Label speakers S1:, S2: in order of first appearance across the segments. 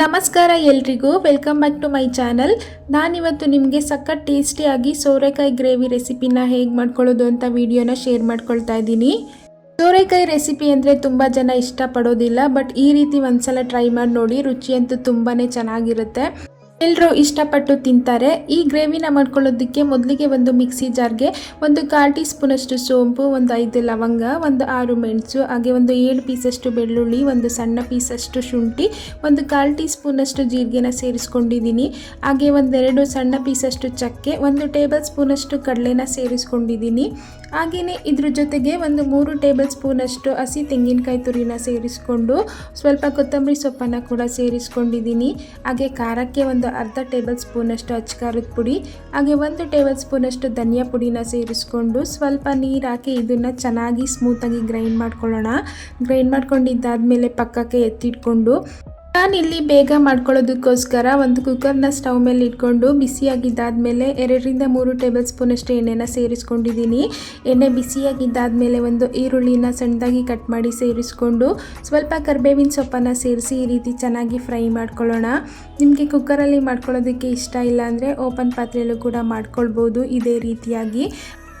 S1: ನಮಸ್ಕಾರ ಎಲ್ರಿಗೂ, welcome back to my channel. ನಾನಿವತ್ತು ನಿಮಗೆ ಸಖತ್ ಟೇಸ್ಟಿಯಾಗಿ ಸೋರೆಕಾಯಿ ಗ್ರೇವಿ ರೆಸಿಪಿನ ಹೇಗೆ ಮಾಡ್ಕೊಳ್ಳೋದು ಅಂತ ವಿಡಿಯೋನ ಶೇರ್ ಮಾಡ್ಕೊಳ್ತಾ ಇದ್ದೀನಿ. ಸೋರೆಕಾಯಿ ರೆಸಿಪಿ ಅಂದರೆ ತುಂಬ ಜನ ಇಷ್ಟಪಡೋದಿಲ್ಲ, ಬಟ್ ಈ ರೀತಿ ಒಂದ್ಸಲ ಟ್ರೈ ಮಾಡಿ ನೋಡಿ, ರುಚಿಯಂತೂ ತುಂಬಾ ಚೆನ್ನಾಗಿರುತ್ತೆ. ಎಲ್ಲರೂ ಇಷ್ಟಪಟ್ಟು ತಿಂತಾರೆ. ಈ ಗ್ರೇವಿನ ಮಾಡ್ಕೊಳ್ಳೋದಕ್ಕೆ ಮೊದಲಿಗೆ ಒಂದು ಮಿಕ್ಸಿ ಜಾರ್ಗೆ ಒಂದು 1/4 ಟೀ ಸ್ಪೂನಷ್ಟು ಸೋಂಪು, ಒಂದು 5 ಲವಂಗ, ಒಂದು 6 ಮೆಣಸು, ಹಾಗೆ ಒಂದು 7 ಪೀಸಷ್ಟು ಬೆಳ್ಳುಳ್ಳಿ, ಒಂದು ಸಣ್ಣ ಪೀಸಷ್ಟು ಶುಂಠಿ, ಒಂದು 1/4 ಟೀ ಸ್ಪೂನಷ್ಟು ಜೀರಿಗೆನ ಸೇರಿಸ್ಕೊಂಡಿದ್ದೀನಿ. ಹಾಗೆ ಒಂದೆರಡು ಸಣ್ಣ ಪೀಸಷ್ಟು ಚಕ್ಕೆ, 1 ಟೇಬಲ್ ಸ್ಪೂನಷ್ಟು ಕಡಲೆನ ಸೇರಿಸ್ಕೊಂಡಿದ್ದೀನಿ. ಹಾಗೆಯೇ ಇದ್ರ ಜೊತೆಗೆ ಒಂದು 3 ಟೇಬಲ್ ಸ್ಪೂನಷ್ಟು ಹಸಿ ತೆಂಗಿನಕಾಯಿ ತುರಿನ ಸೇರಿಸ್ಕೊಂಡು ಸ್ವಲ್ಪ ಕೊತ್ತಂಬರಿ ಸೊಪ್ಪನ್ನು ಕೂಡ ಸೇರಿಸ್ಕೊಂಡಿದ್ದೀನಿ. ಹಾಗೆ ಖಾರಕ್ಕೆ ಒಂದು ಅರ್ಧ ಟೇಬಲ್ ಸ್ಪೂನಷ್ಟು ಅಚ್ಚಕಾರದ ಪುಡಿ, ಹಾಗೆ 1 ಟೇಬಲ್ ಸ್ಪೂನಷ್ಟು ಧನಿಯಾ ಪುಡಿನ ಸೇರಿಸ್ಕೊಂಡು ಸ್ವಲ್ಪ ನೀರು ಹಾಕಿ ಇದನ್ನು ಚೆನ್ನಾಗಿ ಸ್ಮೂತಾಗಿ ಗ್ರೈಂಡ್ ಮಾಡ್ಕೊಳ್ಳೋಣ. ಗ್ರೈಂಡ್ ಮಾಡ್ಕೊಂಡಿದ್ದಾದಮೇಲೆ ಪಕ್ಕಕ್ಕೆ ಎತ್ತಿಟ್ಕೊಂಡು ನಾನಿಲ್ಲಿ ಬೇಗ ಮಾಡ್ಕೊಳ್ಳೋದಕ್ಕೋಸ್ಕರ ಒಂದು ಕುಕ್ಕರ್ನ ಸ್ಟವ್ ಮೇಲೆ ಇಟ್ಕೊಂಡು ಬಿಸಿಯಾಗಿದ್ದಾದಮೇಲೆ 2-3 ಟೇಬಲ್ ಸ್ಪೂನಷ್ಟು ಎಣ್ಣೆನ ಸೇರಿಸ್ಕೊಂಡಿದ್ದೀನಿ. ಎಣ್ಣೆ ಬಿಸಿಯಾಗಿದ್ದಾದಮೇಲೆ ಒಂದು ಈರುಳ್ಳಿನ ಸಣ್ಣದಾಗಿ ಕಟ್ ಮಾಡಿ ಸೇರಿಸ್ಕೊಂಡು ಸ್ವಲ್ಪ ಕರಿಬೇವಿನ ಸೊಪ್ಪನ್ನು ಸೇರಿಸಿ ಈ ರೀತಿ ಚೆನ್ನಾಗಿ ಫ್ರೈ ಮಾಡ್ಕೊಳ್ಳೋಣ. ನಿಮಗೆ ಕುಕ್ಕರಲ್ಲಿ ಮಾಡ್ಕೊಳ್ಳೋದಕ್ಕೆ ಇಷ್ಟ ಇಲ್ಲ ಅಂದರೆ ಓಪನ್ ಪಾತ್ರೆಯಲ್ಲೂ ಕೂಡ ಮಾಡ್ಕೊಳ್ಬೋದು ಇದೇ ರೀತಿಯಾಗಿ.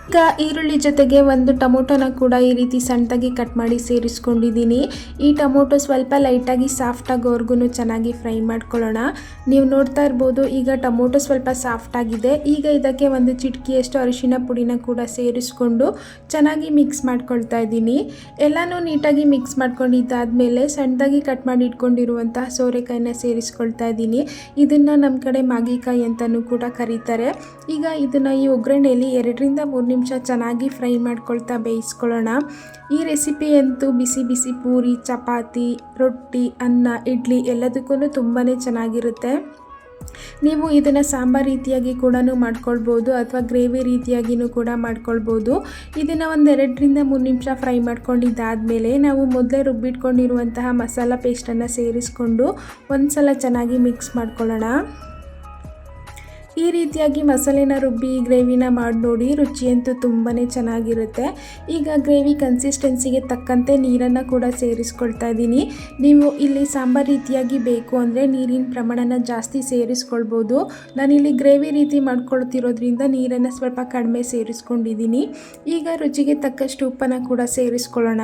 S1: ಈಗ ಈರುಳ್ಳಿ ಜೊತೆಗೆ ಒಂದು ಟೊಮೊಟೊನ ಕೂಡ ಈ ರೀತಿ ಸಣ್ಣದಾಗಿ ಕಟ್ ಮಾಡಿ ಸೇರಿಸ್ಕೊಂಡಿದ್ದೀನಿ. ಈ ಟೊಮೊಟೊ ಸ್ವಲ್ಪ ಲೈಟಾಗಿ ಸಾಫ್ಟಾಗೋವರೆಗೂ ಚೆನ್ನಾಗಿ ಫ್ರೈ ಮಾಡ್ಕೊಳ್ಳೋಣ. ನೀವು ನೋಡ್ತಾ ಇರ್ಬೋದು, ಈಗ ಟೊಮೊಟೊ ಸ್ವಲ್ಪ ಸಾಫ್ಟಾಗಿದೆ. ಈಗ ಇದಕ್ಕೆ ಒಂದು ಚಿಟಿಕೆಯಷ್ಟು ಅರಿಶಿನ ಪುಡಿನ ಕೂಡ ಸೇರಿಸ್ಕೊಂಡು ಚೆನ್ನಾಗಿ ಮಿಕ್ಸ್ ಮಾಡ್ಕೊಳ್ತಾ ಇದ್ದೀನಿ. ಎಲ್ಲನೂ ನೀಟಾಗಿ ಮಿಕ್ಸ್ ಮಾಡ್ಕೊಂಡಿದ್ದಾದಮೇಲೆ ಸಣ್ಣದಾಗಿ ಕಟ್ ಮಾಡಿ ಇಟ್ಕೊಂಡಿರುವಂತಹ ಸೋರೆಕಾಯಿನ ಸೇರಿಸ್ಕೊಳ್ತಾ ಇದ್ದೀನಿ. ಇದನ್ನು ನಮ್ಮ ಕಡೆ ಮಾಗಿಕಾಯಿ ಅಂತಲೂ ಕೂಡ ಕರೀತಾರೆ. ಈಗ ಇದನ್ನು ಈ ಒಗ್ಗರಣೆಯಲ್ಲಿ 2-3 ನಿಮಿಷ ಚೆನ್ನಾಗಿ ಫ್ರೈ ಮಾಡ್ಕೊಳ್ತಾ ಬೇಯಿಸ್ಕೊಳ್ಳೋಣ. ಈ ರೆಸಿಪಿ ಅಂತೂ ಬಿಸಿ ಬಿಸಿ ಪೂರಿ, ಚಪಾತಿ, ರೊಟ್ಟಿ, ಅನ್ನ, ಇಡ್ಲಿ ಎಲ್ಲದಕ್ಕೂ ತುಂಬಾ ಚೆನ್ನಾಗಿರುತ್ತೆ. ನೀವು ಇದನ್ನು ಸಾಂಬಾರು ರೀತಿಯಾಗಿ ಕೂಡ ಮಾಡ್ಕೊಳ್ಬೋದು ಅಥವಾ ಗ್ರೇವಿ ರೀತಿಯಾಗಿಯೂ ಕೂಡ ಮಾಡ್ಕೊಳ್ಬೋದು. ಇದನ್ನು ಒಂದು 2-3 ನಿಮಿಷ ಫ್ರೈ ಮಾಡ್ಕೊಂಡಿದ್ದಾದಮೇಲೆ ನಾವು ಮೊದಲೇ ರುಬ್ಬಿಟ್ಕೊಂಡಿರುವಂತಹ ಮಸಾಲ ಪೇಸ್ಟನ್ನು ಸೇರಿಸ್ಕೊಂಡು ಒಂದು ಸಲ ಚೆನ್ನಾಗಿ ಮಿಕ್ಸ್ ಮಾಡ್ಕೊಳ್ಳೋಣ. ಈ ರೀತಿಯಾಗಿ ಮಸಾಲೆನ ರುಬ್ಬಿ ಗ್ರೇವಿನ ಮಾಡಿ ನೋಡಿ, ರುಚಿಯಂತೂ ತುಂಬಾ ಚೆನ್ನಾಗಿರುತ್ತೆ. ಈಗ ಗ್ರೇವಿ ಕನ್ಸಿಸ್ಟೆನ್ಸಿಗೆ ತಕ್ಕಂತೆ ನೀರನ್ನು ಕೂಡ ಸೇರಿಸ್ಕೊಳ್ತಾ ಇದ್ದೀನಿ. ನೀವು ಇಲ್ಲಿ ಸಾಂಬಾರು ರೀತಿಯಾಗಿ ಬೇಕು ಅಂದರೆ ನೀರಿನ ಪ್ರಮಾಣನ ಜಾಸ್ತಿ ಸೇರಿಸ್ಕೊಳ್ಬೋದು. ನಾನಿಲ್ಲಿ ಗ್ರೇವಿ ರೀತಿ ಮಾಡ್ಕೊಳ್ತಿರೋದ್ರಿಂದ ನೀರನ್ನು ಸ್ವಲ್ಪ ಕಡಿಮೆ ಸೇರಿಸ್ಕೊಂಡಿದ್ದೀನಿ. ಈಗ ರುಚಿಗೆ ತಕ್ಕಷ್ಟು ಉಪ್ಪನ್ನು ಕೂಡ ಸೇರಿಸ್ಕೊಳ್ಳೋಣ.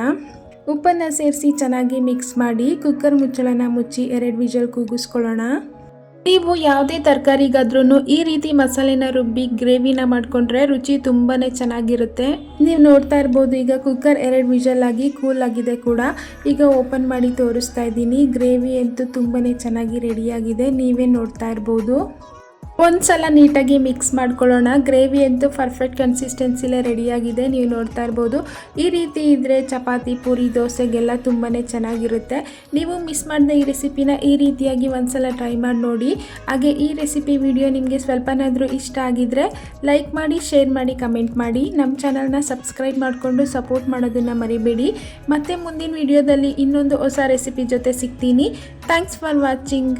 S1: ಉಪ್ಪನ್ನು ಸೇರಿಸಿ ಚೆನ್ನಾಗಿ ಮಿಕ್ಸ್ ಮಾಡಿ ಕುಕ್ಕರ್ ಮುಚ್ಚಳನ ಮುಚ್ಚಿ 2 ವಿಷಲ್ ಕೂಗಿಸ್ಕೊಳ್ಳೋಣ. ನೀವು ಯಾವುದೇ ತರಕಾರಿಗಾದ್ರೂ ಈ ರೀತಿ ಮಸಾಲೆನ ರುಬ್ಬಿ ಗ್ರೇವಿನ ಮಾಡಿಕೊಂಡ್ರೆ ರುಚಿ ತುಂಬಾ ಚೆನ್ನಾಗಿರುತ್ತೆ. ನೀವು ನೋಡ್ತಾ ಇರ್ಬೋದು, ಈಗ ಕುಕ್ಕರ್ 2 ವಿಷಲ್ ಆಗಿ ಕೂಲ್ ಆಗಿದೆ ಕೂಡ. ಈಗ ಓಪನ್ ಮಾಡಿ ತೋರಿಸ್ತಾ ಇದ್ದೀನಿ. ಗ್ರೇವಿ ಅಂತೂ ತುಂಬಾ ಚೆನ್ನಾಗಿ ರೆಡಿಯಾಗಿದೆ, ನೀವೇ ನೋಡ್ತಾ ಇರ್ಬೋದು. ಒಂದು ಸಲ ನೀಟಾಗಿ ಮಿಕ್ಸ್ ಮಾಡ್ಕೊಳ್ಳೋಣ. ಗ್ರೇವಿ ಅಂತೂ ಪರ್ಫೆಕ್ಟ್ ಕನ್ಸಿಸ್ಟೆನ್ಸಿಲೇ ರೆಡಿಯಾಗಿದೆ, ನೀವು ನೋಡ್ತಾ ಇರ್ಬೋದು. ಈ ರೀತಿ ಇದ್ದರೆ ಚಪಾತಿ, ಪೂರಿ, ದೋಸೆಗೆಲ್ಲ ತುಂಬಾ ಚೆನ್ನಾಗಿರುತ್ತೆ. ನೀವು ಮಿಸ್ ಮಾಡಿದ ಈ ರೆಸಿಪಿನ ಈ ರೀತಿಯಾಗಿ ಒಂದು ಸಲ ಟ್ರೈ ಮಾಡಿ ನೋಡಿ. ಹಾಗೆ ಈ ರೆಸಿಪಿ ವಿಡಿಯೋ ನಿಮಗೆ ಸ್ವಲ್ಪನಾದರೂ ಇಷ್ಟ ಆಗಿದ್ದರೆ ಲೈಕ್ ಮಾಡಿ, ಶೇರ್ ಮಾಡಿ, ಕಮೆಂಟ್ ಮಾಡಿ. ನಮ್ಮ ಚಾನಲ್ನ ಸಬ್ಸ್ಕ್ರೈಬ್ ಮಾಡಿಕೊಂಡು ಸಪೋರ್ಟ್ ಮಾಡೋದನ್ನು ಮರಿಬೇಡಿ. ಮತ್ತೆ ಮುಂದಿನ ವಿಡಿಯೋದಲ್ಲಿ ಇನ್ನೊಂದು ಹೊಸ ರೆಸಿಪಿ ಜೊತೆ ಸಿಗ್ತೀನಿ. Thanks for watching.